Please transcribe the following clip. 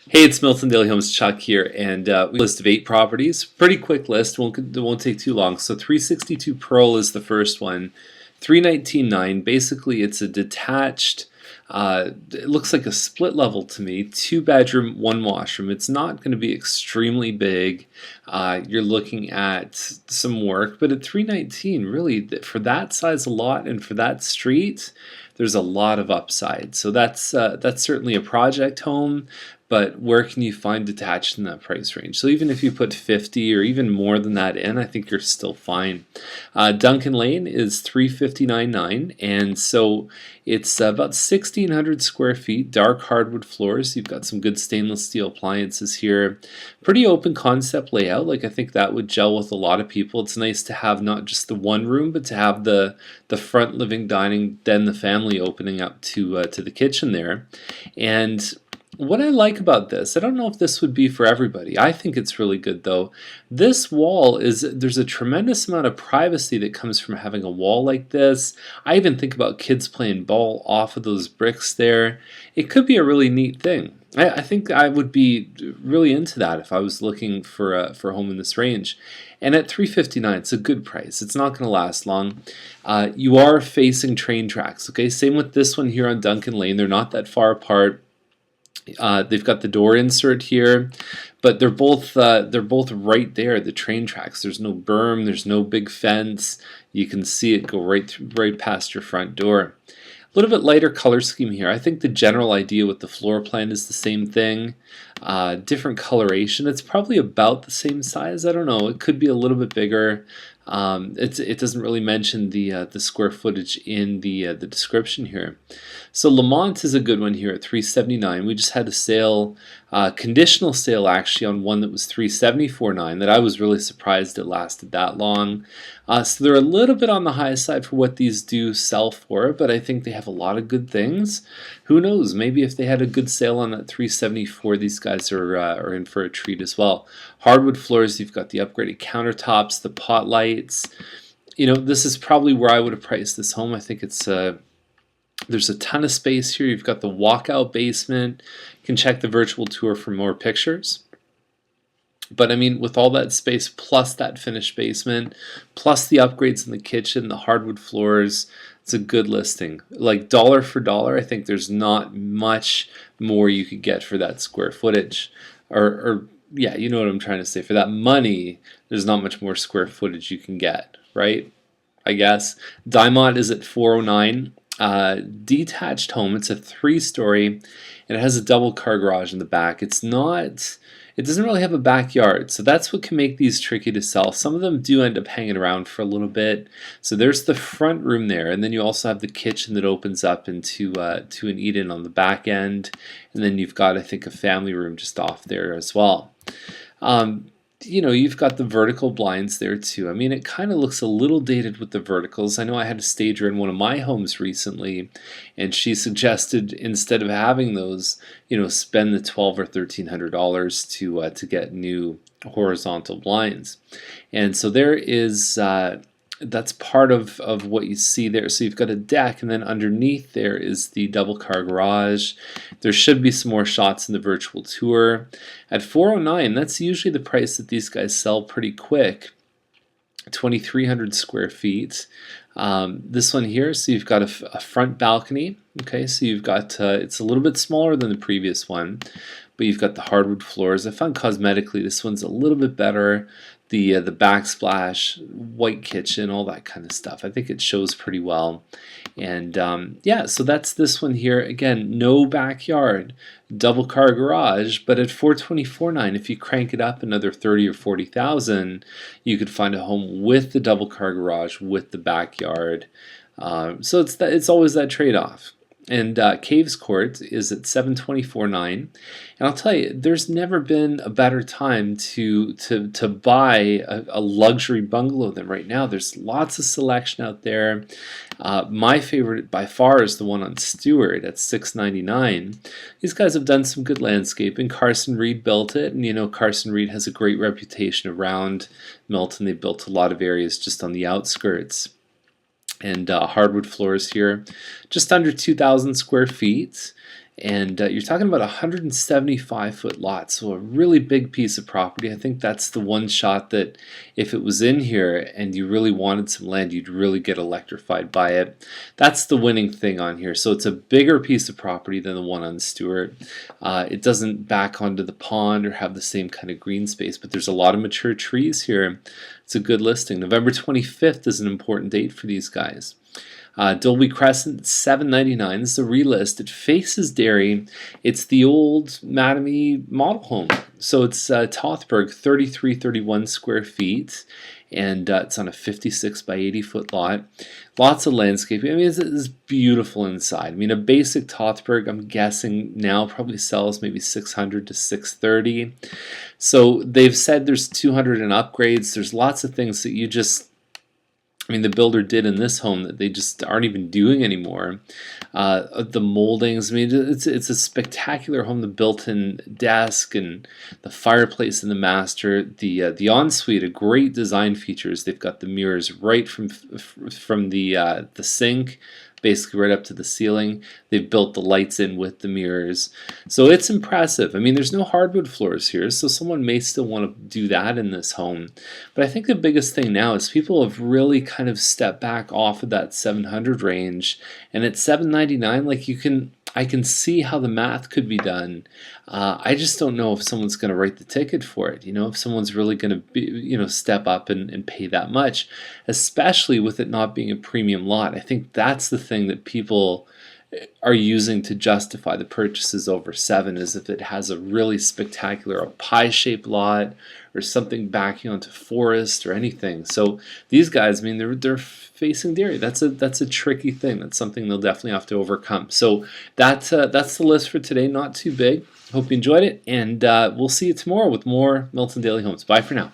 Hey, it's Milton Daily Homes Chuck here, and we list of 8 properties. Pretty quick list, won't take too long. So 362 Pearl is the first one, 319.9. Basically, it's a detached. It looks like a split level to me. 2 bedroom, 1 washroom. It's not going to be extremely big. You're looking at some work, but at 319, really for that size of lot and for that street, there's a lot of upside. So that's certainly a project home. But where can you find detached in that price range? So even if you put 50 or even more than that in, I think you're still fine. Duncan Lane is 359.9, and so it's about 1,600 square feet, dark hardwood floors. You've got some good stainless steel appliances here. Pretty open concept layout. Like, I think that would gel with a lot of people. It's nice to have not just the one room, but to have the front living, dining, then the family opening up to the kitchen there. And what I like about this, I don't know if this would be for everybody. I think it's really good though. This wall there's a tremendous amount of privacy that comes from having a wall like this. I even think about kids playing ball off of those bricks there. It could be a really neat thing. I think I would be really into that if I was looking for a home in this range. And at $359, it's a good price. It's not going to last long. You are facing train tracks. Okay, same with this one here on Duncan Lane. They're not that far apart. They've got the door insert here, but they're both right there. The train tracks. There's no berm. There's no big fence. You can see it go right past your front door. A little bit lighter color scheme here. I think the general idea with the floor plan is the same thing. Different coloration. It's probably about the same size. I don't know. It could be a little bit bigger. It doesn't really mention the square footage in the description here. So Lamont is a good one here at 379. We just had a sale, conditional sale actually, on one that was 374.9 that I was really surprised it lasted that long. So they're a little bit on the high side for what these do sell for, but I think they have a lot of good things. Who knows? Maybe if they had a good sale on that 374, these guys are in for a treat as well. Hardwood floors. You've got the upgraded countertops, the pot lights. You know, this is probably where I would have priced this home. I think it's there's a ton of space here. You've got the walkout basement. You can check the virtual tour for more pictures. But I mean, with all that space plus that finished basement, plus the upgrades in the kitchen, the hardwood floors, it's a good listing. Like dollar for dollar, I think there's not much more you could get for that square footage. Or yeah, you know what I'm trying to say. For that money, there's not much more square footage you can get, right? I guess. Diamond is at 409. Detached home. It's a 3-story, and it has a double car garage in the back. It doesn't really have a backyard, so that's what can make these tricky to sell. Some of them do end up hanging around for a little bit. So there's the front room there, and then you also have the kitchen that opens up into to an eat-in on the back end, and then you've got, I think, a family room just off there as well. You know, you've got the vertical blinds there too. I mean, it kind of looks a little dated with the verticals. I know I had a stager in one of my homes recently, and she suggested instead of having those, you know, spend the $1,200 or $1,300 to get new horizontal blinds. And so there is that's part of what you see there. So you've got a deck, and then underneath there is the double car garage. There should be some more shots in the virtual tour. At 409, that's usually the price that these guys sell pretty quick. 2,300 square feet. This one here, so you've got a front balcony. Okay, so you've got it's a little bit smaller than the previous one, but you've got the hardwood floors. I found cosmetically this one's a little bit better. The backsplash, white kitchen, all that kind of stuff. I think it shows pretty well. And yeah, so that's this one here. Again, no backyard, double car garage, but at 424.9, if you crank it up another 30 or 40,000, you could find a home with the double car garage with the backyard. So it's always that trade-off. And Caves Court is at 724.9, and I'll tell you, there's never been a better time to buy a luxury bungalow than right now. There's lots of selection out there. My favorite by far is the one on Stewart at 699. These guys have done some good landscaping. Carson Reed built it, and you know Carson Reed has a great reputation around Milton. They built a lot of areas just on the outskirts. And hardwood floors here, just under 2,000 square feet. and you're talking about a 175-foot lot, so a really big piece of property. I think that's the one shot that if it was in here and you really wanted some land, you'd really get electrified by it. That's the winning thing on here. So it's a bigger piece of property than the one on Stewart. It doesn't back onto the pond or have the same kind of green space, but there's a lot of mature trees here. It's a good listing. November 25th is an important date for these guys. Dolby Crescent, $799. This is a relist. It faces dairy. It's the old Mattamy model home. So it's Tothberg, 3331 square feet, and it's on a 56 by 80 foot lot. Lots of landscaping. I mean, it's beautiful inside. I mean, a basic Tothberg, I'm guessing now probably sells maybe 600 to 630. So they've said there's 200 in upgrades. There's lots of things that you just, I mean, the builder did in this home that they just aren't even doing anymore. The moldings, I mean, it's a spectacular home. The built-in desk and the fireplace in the master, the ensuite, a great design features. They've got the mirrors right from the sink, basically right up to the ceiling. They've built the lights in with the mirrors. So it's impressive. I mean, there's no hardwood floors here, so someone may still want to do that in this home. But I think the biggest thing now is people have really kind of stepped back off of that 700 range, and at $799, like I can see how the math could be done. I just don't know if someone's going to write the ticket for it. You know, if someone's really going to be, you know, step up and pay that much, especially with it not being a premium lot. I think that's the thing that people are using to justify the purchases over 7, is if it has a really spectacular, a pie-shaped lot or something backing onto forest or anything. So these guys, I mean, they're facing dairy. That's a tricky thing. That's something they'll definitely have to overcome. So that's the list for today. Not too big. Hope you enjoyed it, and we'll see you tomorrow with more Milton Daily Homes. Bye for now.